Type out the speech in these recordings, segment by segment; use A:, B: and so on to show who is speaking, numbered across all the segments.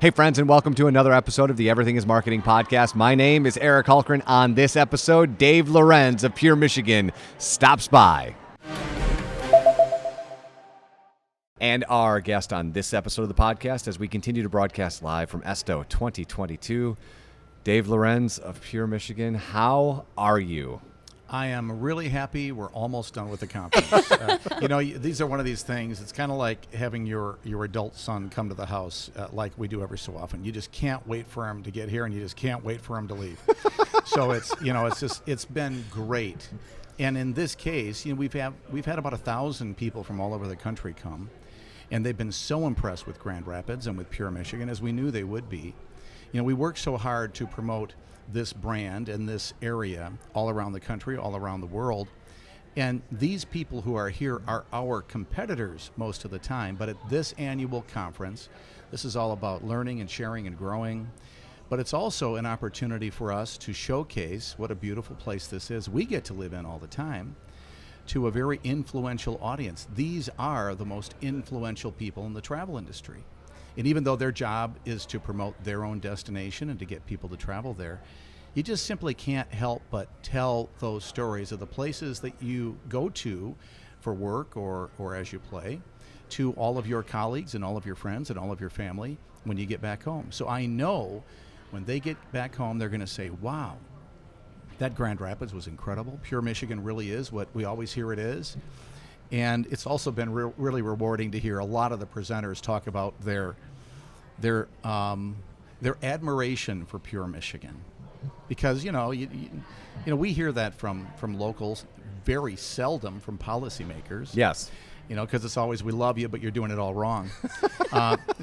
A: Hey, friends, and welcome to another episode of the Everything is Marketing podcast. My name is Eric Hulkran. On this episode, Dave Lorenz of Pure Michigan stops by. And our guest on this episode of the podcast, as we continue to broadcast live from ESTO 2022, Dave Lorenz of Pure Michigan. How are you?
B: I am really happy. We're almost done with the conference. These are one of these things. It's kind of like having your adult son come to the house like we do every so often. You just can't wait for him to get here, and you just can't wait for him to leave. So it's been great. And in this case, we've had about 1,000 people from all over the country come, and they've been so impressed with Grand Rapids and with Pure Michigan, as we knew they would be. We work so hard to promote this brand and this area all around the country, all around the world. And these people who are here are our competitors most of the time. But at this annual conference, this is all about learning and sharing and growing. But it's also an opportunity for us to showcase what a beautiful place this is we get to live in all the time to a very influential audience. These are the most influential people in the travel industry. And even though their job is to promote their own destination and to get people to travel there, you just simply can't help but tell those stories of the places that you go to for work or as you play to all of your colleagues and all of your friends and all of your family when you get back home. So I know when they get back home, they're going to say, wow, that Grand Rapids was incredible. Pure Michigan really is what we always hear it is. And it's also been really rewarding to hear a lot of the presenters talk about their admiration for Pure Michigan, because we hear that from locals, very seldom from policymakers.
A: Yes,
B: because it's always, we love you, but you're doing it all wrong.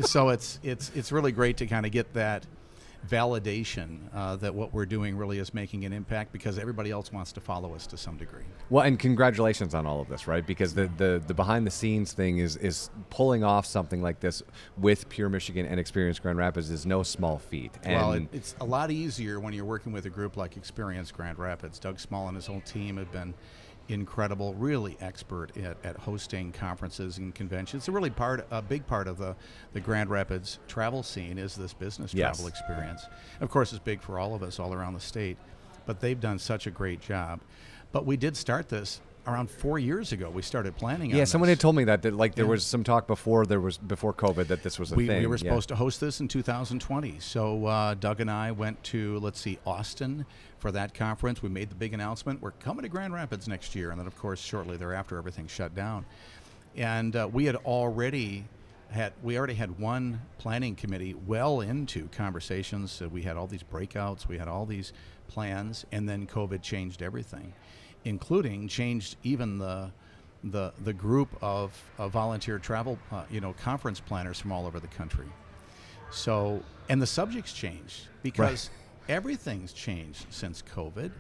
B: So it's really great to kind of get that validation that what we're doing really is making an impact, because everybody else wants to follow us to some degree.
A: Well, and congratulations on all of this, right? Because the behind the scenes thing is pulling off something like this with Pure Michigan and Experience Grand Rapids is no small feat. And
B: well, it's a lot easier when you're working with a group like Experience Grand Rapids. Doug Small and his whole team have been incredible, really expert at hosting conferences and conventions. It's a really a big part of the Grand Rapids travel scene is this business travel experience. Of course, it's big for all of us all around the state, but they've done such a great job. But we did start this around 4 years ago. We started planning on this.
A: Someone had told me that there was some talk before COVID that this was a thing.
B: We were supposed to host this in 2020. So Doug and I went to, Austin for that conference. We made the big announcement. We're coming to Grand Rapids next year. And then, of course, shortly thereafter, everything shut down. And we already had one planning committee well into conversations. We had all these breakouts. We had all these plans. And then COVID changed everything, including changed even the group of volunteer travel, conference planners from all over the country. So, and the subjects changed because everything's changed since COVID,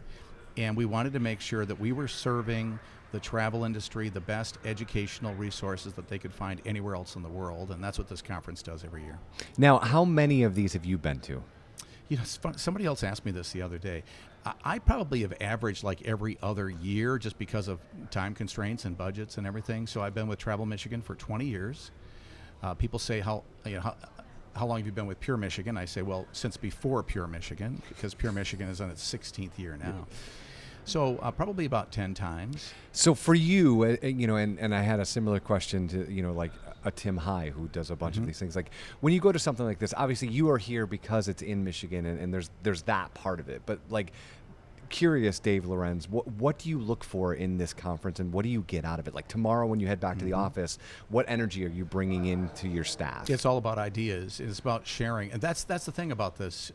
B: and we wanted to make sure that we were serving the travel industry the best educational resources that they could find anywhere else in the world, and that's what this conference does every year.
A: Now, how many of these have you been to?
B: Somebody else asked me this the other day. I probably have averaged like every other year just because of time constraints and budgets and everything. So I've been with Travel Michigan for 20 years. People say, how long have you been with Pure Michigan? I say, well, since before Pure Michigan, because Pure Michigan is on its 16th year now. So probably about 10 times.
A: So for you, and I had a similar question to, like a Tim High who does a bunch of these things. Like when you go to something like this, obviously you are here because it's in Michigan and there's that part of it. But like, curious, Dave Lorenz, what do you look for in this conference and what do you get out of it? Like tomorrow when you head back to the office, what energy are you bringing into your staff?
B: It's all about ideas. It's about sharing. And that's the thing about this.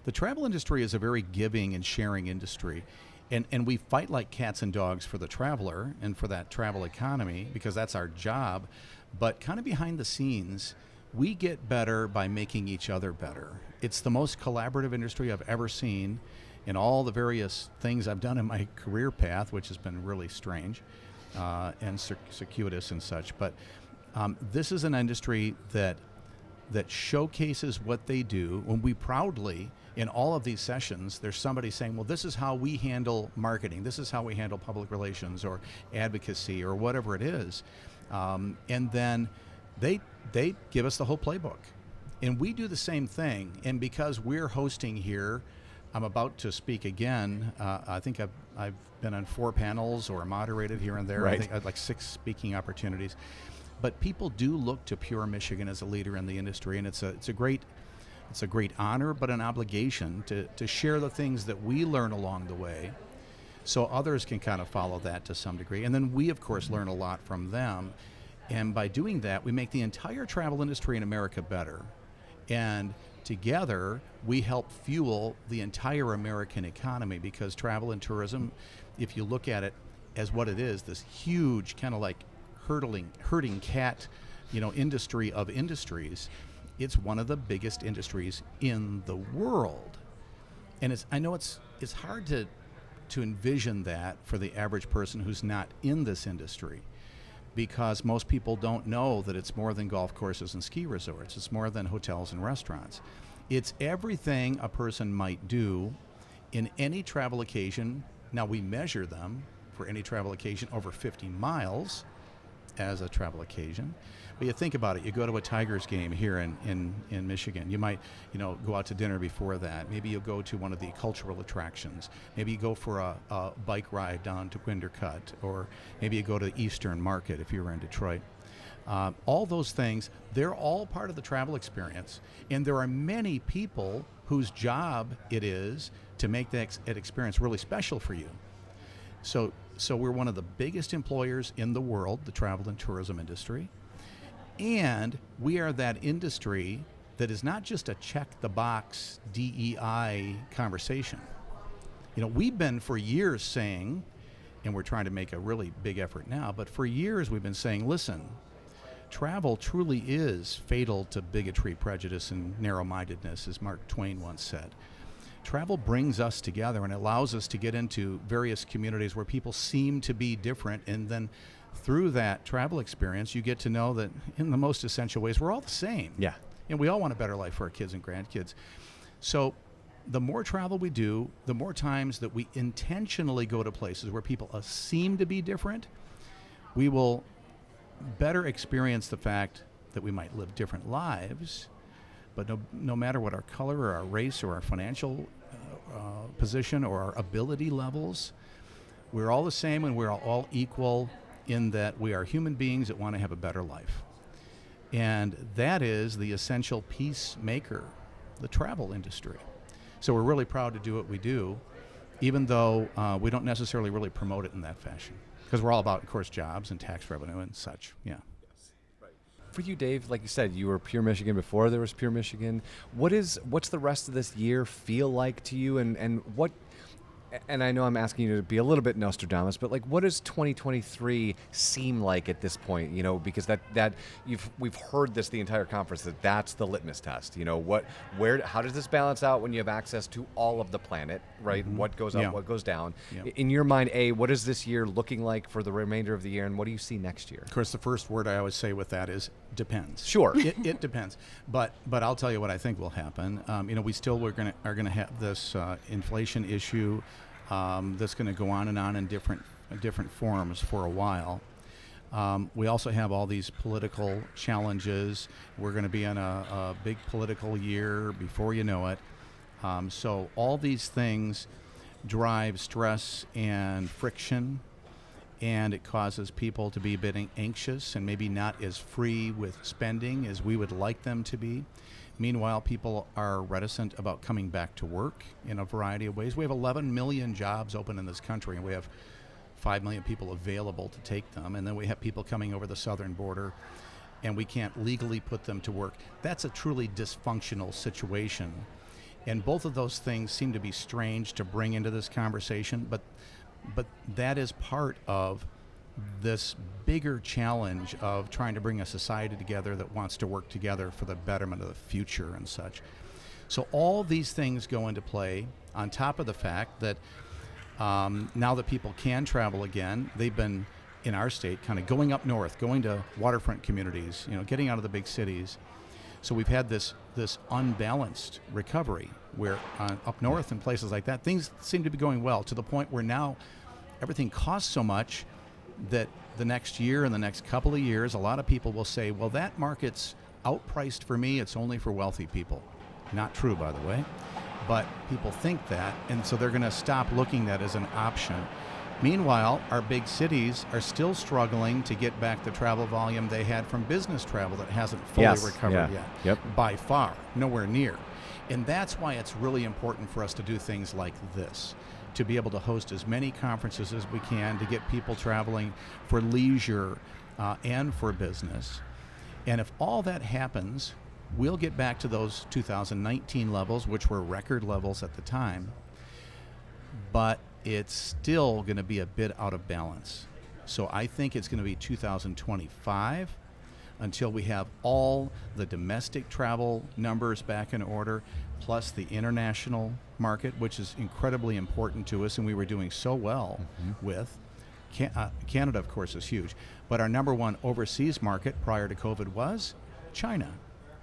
B: The travel industry is a very giving and sharing industry. And we fight like cats and dogs for the traveler and for that travel economy because that's our job. But kind of behind the scenes, we get better by making each other better. It's the most collaborative industry I've ever seen in all the various things I've done in my career path, which has been really strange and circuitous and such. But this is an industry that showcases what they do when we proudly, in all of these sessions, there's somebody saying, well, this is how we handle marketing. This is how we handle public relations or advocacy or whatever it is. And then they give us the whole playbook. And we do the same thing. And because we're hosting here, I'm about to speak again. I think I've been on 4 panels or moderated here and there.
A: Right.
B: I think I had like 6 speaking opportunities. But people do look to Pure Michigan as a leader in the industry, and it's a great honor, but an obligation to share the things that we learn along the way, so others can kind of follow that to some degree. And then we, of course, learn a lot from them. And by doing that, we make the entire travel industry in America better. And together, we help fuel the entire American economy, because travel and tourism, if you look at it as what it is, this huge kind of like herding cat, industry of industries, it's one of the biggest industries in the world. And I know it's hard to envision that for the average person who's not in this industry, because most people don't know that it's more than golf courses and ski resorts. It's more than hotels and restaurants. It's everything a person might do in any travel occasion. Now, we measure them for any travel occasion over 50 miles as a travel occasion. But you think about it, you go to a Tigers game here in Michigan. You might, go out to dinner before that. Maybe you'll go to one of the cultural attractions. Maybe you go for a bike ride down to Windercut, or maybe you go to the Eastern Market if you were in Detroit. All those things, they're all part of the travel experience. And there are many people whose job it is to make that experience really special for you. So we're one of the biggest employers in the world, the travel and tourism industry. And we are that industry that is not just a check-the-box DEI conversation. We've been for years saying, and we're trying to make a really big effort now, but for years we've been saying, listen, travel truly is fatal to bigotry, prejudice, and narrow-mindedness, as Mark Twain once said. Travel brings us together and allows us to get into various communities where people seem to be different, and then through that travel experience, you get to know that in the most essential ways, we're all the same.
A: Yeah.
B: And we all want a better life for our kids and grandkids. So the more travel we do, the more times that we intentionally go to places where people seem to be different, we will better experience the fact that we might live different lives, but no matter what our color or our race or our financial position or our ability levels, we're all the same, and we're all equal in that we are human beings that want to have a better life. And that is the essential peacemaker, the travel industry. So we're really proud to do what we do, even though we don't necessarily really promote it in that fashion, because we're all about, of course, jobs and tax revenue and such. Yeah.
A: For you, Dave, like you said, you were Pure Michigan before there was Pure Michigan. What's the rest of this year feel like to you, and what? And I know I'm asking you to be a little bit Nostradamus, but like, what does 2023 seem like at this point? Because that we've heard this the entire conference, that's the litmus test. How does this balance out when you have access to all of the planet, right? Mm-hmm. What goes up, what goes down? Yeah. In your mind, what is this year looking like for the remainder of the year, and what do you see next year?
B: Of course, the first word I always say with that is depends.
A: Sure,
B: it depends. But I'll tell you what I think will happen. We still are going to have this inflation issue. That's going to go on in different forms for a while. We also have all these political challenges. We're going to be in a big political year before you know it. So all these things drive stress and friction, and it causes people to be a bit anxious and maybe not as free with spending as we would like them to be. Meanwhile, people are reticent about coming back to work in a variety of ways. We have 11 million jobs open in this country, and we have 5 million people available to take them. And then we have people coming over the southern border, and we can't legally put them to work. That's a truly dysfunctional situation. And both of those things seem to be strange to bring into this conversation, but that is part of this bigger challenge of trying to bring a society together that wants to work together for the betterment of the future and such. So all these things go into play, on top of the fact that now that people can travel again, they've been, in our state, kind of going up north, going to waterfront communities, getting out of the big cities. So we've had this unbalanced recovery where up north and places like that, things seem to be going well, to the point where now everything costs so much that the next year and the next couple of years, a lot of people will say, well, that market's outpriced for me, it's only for wealthy people. Not true, by the way, but people think that, and so they're going to stop looking at that as an option. Meanwhile, our big cities are still struggling to get back the travel volume they had from business travel that hasn't fully recovered yet.
A: Yep.
B: By far, nowhere near. And that's why it's really important for us to do things like this, to be able to host as many conferences as we can, to get people traveling for leisure and for business. And if all that happens, we'll get back to those 2019 levels, which were record levels at the time, but it's still going to be a bit out of balance. So I think it's going to be 2025 until we have all the domestic travel numbers back in order, plus the international market, which is incredibly important to us, and we were doing so well with. Canada, of course, is huge. But our number one overseas market prior to COVID was China.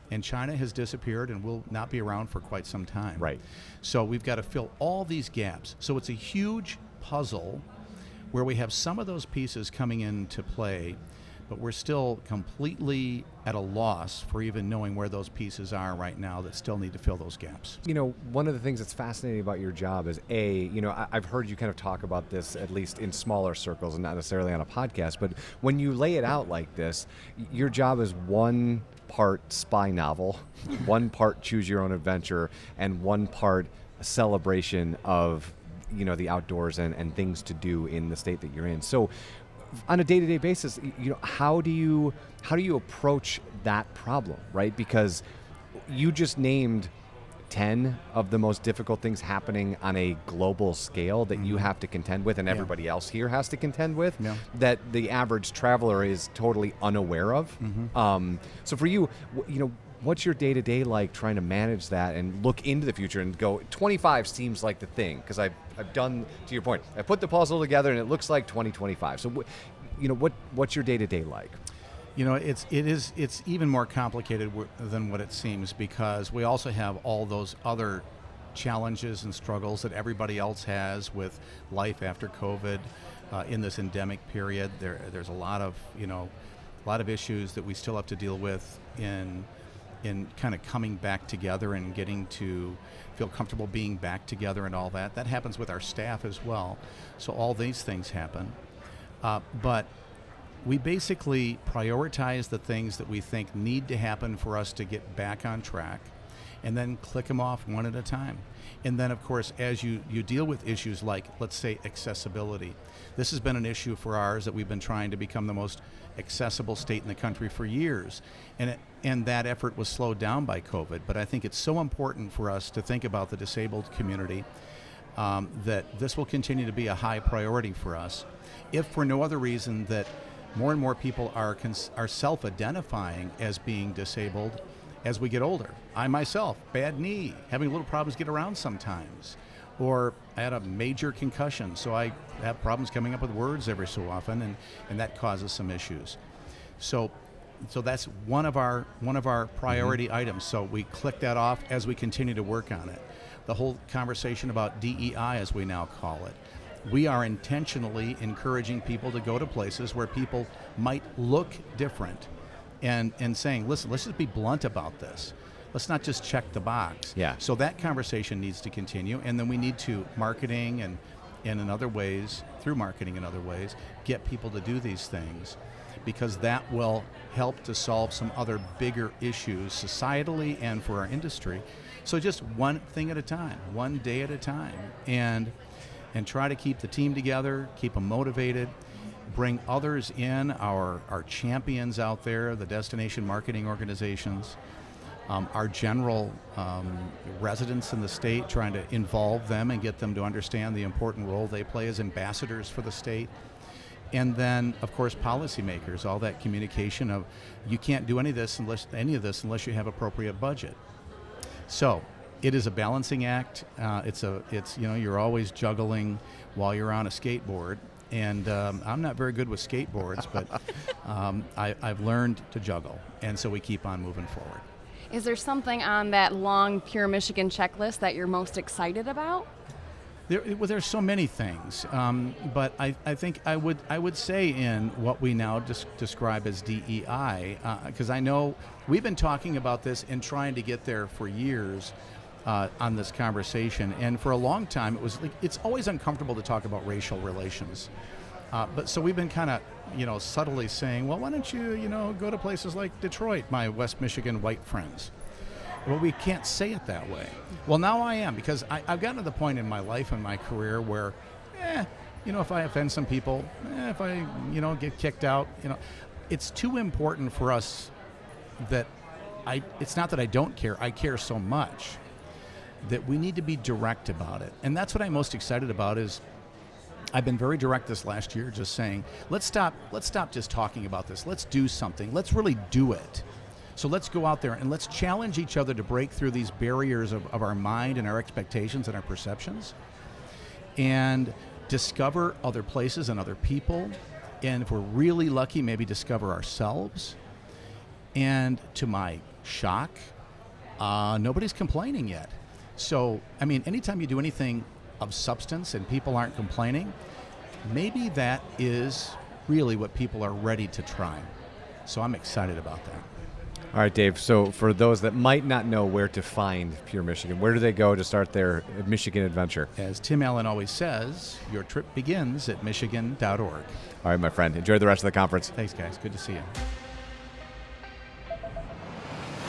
B: And China has disappeared and will not be around for quite some time.
A: Right.
B: So we've got to fill all these gaps. So it's a huge puzzle where we have some of those pieces coming into play, but we're still completely at a loss for even knowing where those pieces are right now that still need to fill those gaps.
A: You know, one of the things that's fascinating about your job is, I've heard you kind of talk about this, at least in smaller circles and not necessarily on a podcast, but when you lay it out like this, your job is one part spy novel, one part choose your own adventure, and one part celebration of, the outdoors and things to do in the state that you're in. So on a day-to-day basis, how do you approach that problem, right? Because you just named 10 of the most difficult things happening on a global scale that you have to contend with, and everybody else here has to contend with, that the average traveler is totally unaware of. So for you, what's your day-to-day like trying to manage that and look into the future and go, 25 seems like the thing, because I've done, to your point, I put the puzzle together and it looks like 2025. So what's your day-to-day like?
B: It's even more complicated than what it seems, because we also have all those other challenges and struggles that everybody else has with life after COVID in this endemic period. There's a lot of issues that we still have to deal with in kind of coming back together and getting to feel comfortable being back together and all that. That happens with our staff as well. So all these things happen. But we basically prioritize the things that we think need to happen for us to get back on track, and then click them off one at a time. And then, of course, as you deal with issues like, let's say, accessibility. This has been an issue for ours, that we've been trying to become the most accessible state in the country for years. And that effort was slowed down by COVID. But I think it's so important for us to think about the disabled community, that this will continue to be a high priority for us, if for no other reason that more and more people are self-identifying as being disabled as we get older. I myself, bad knee, having little problems get around sometimes. Or I had a major concussion, so I have problems coming up with words every so often, and that causes some issues. So that's one of our priority items. So we click that off as we continue to work on it. The whole conversation about DEI, as we now call it. We are intentionally encouraging people to go to places where people might look different, and saying, listen, let's just be blunt about this. Let's not just check the box.
A: Yeah.
B: So that conversation needs to continue, and then we need to marketing and in other ways, through marketing and other ways, get people to do these things, because that will help to solve some other bigger issues societally and for our industry. So just one thing at a time, one day at a time, and try to keep the team together, keep them motivated, bring others in, our champions out there, the destination marketing organizations, our general residents in the state, trying to involve them and get them to understand the important role they play as ambassadors for the state. And then, of course, policymakers, all that communication of, you can't do any of this unless you have appropriate budget. So it is a balancing act. It's you're always juggling while you're on a skateboard. And I'm not very good with skateboards, but I've learned to juggle. And so we keep on moving forward.
C: Is there something on that long Pure Michigan checklist that you're most excited about?
B: There's so many things, but I think I would say in what we now describe as DEI, because I know we've been talking about this and trying to get there for years on this conversation, and for a long time it's always uncomfortable to talk about racial relations, but so we've been kind of subtly saying, well, why don't you go to places like Detroit, my West Michigan white friends. Well, we can't say it that way. Well, now I am, because I've gotten to the point in my life and my career where, if I offend some people, if I, get kicked out, it's too important for us that it's not that I don't care, I care so much that we need to be direct about it. And that's what I'm most excited about is I've been very direct this last year, just saying, let's stop just talking about this. Let's do something. Let's really do it. So let's go out there and let's challenge each other to break through these barriers of our mind and our expectations and our perceptions and discover other places and other people. And if we're really lucky, maybe discover ourselves. And to my shock, nobody's complaining yet. So, anytime you do anything of substance and people aren't complaining, maybe that is really what people are ready to try. So I'm excited about that.
A: All right, Dave. So for those that might not know where to find Pure Michigan, where do they go to start their Michigan adventure?
B: As Tim Allen always says, your trip begins at michigan.org.
A: All right, my friend. Enjoy the rest of the conference.
B: Thanks, guys. Good to see you.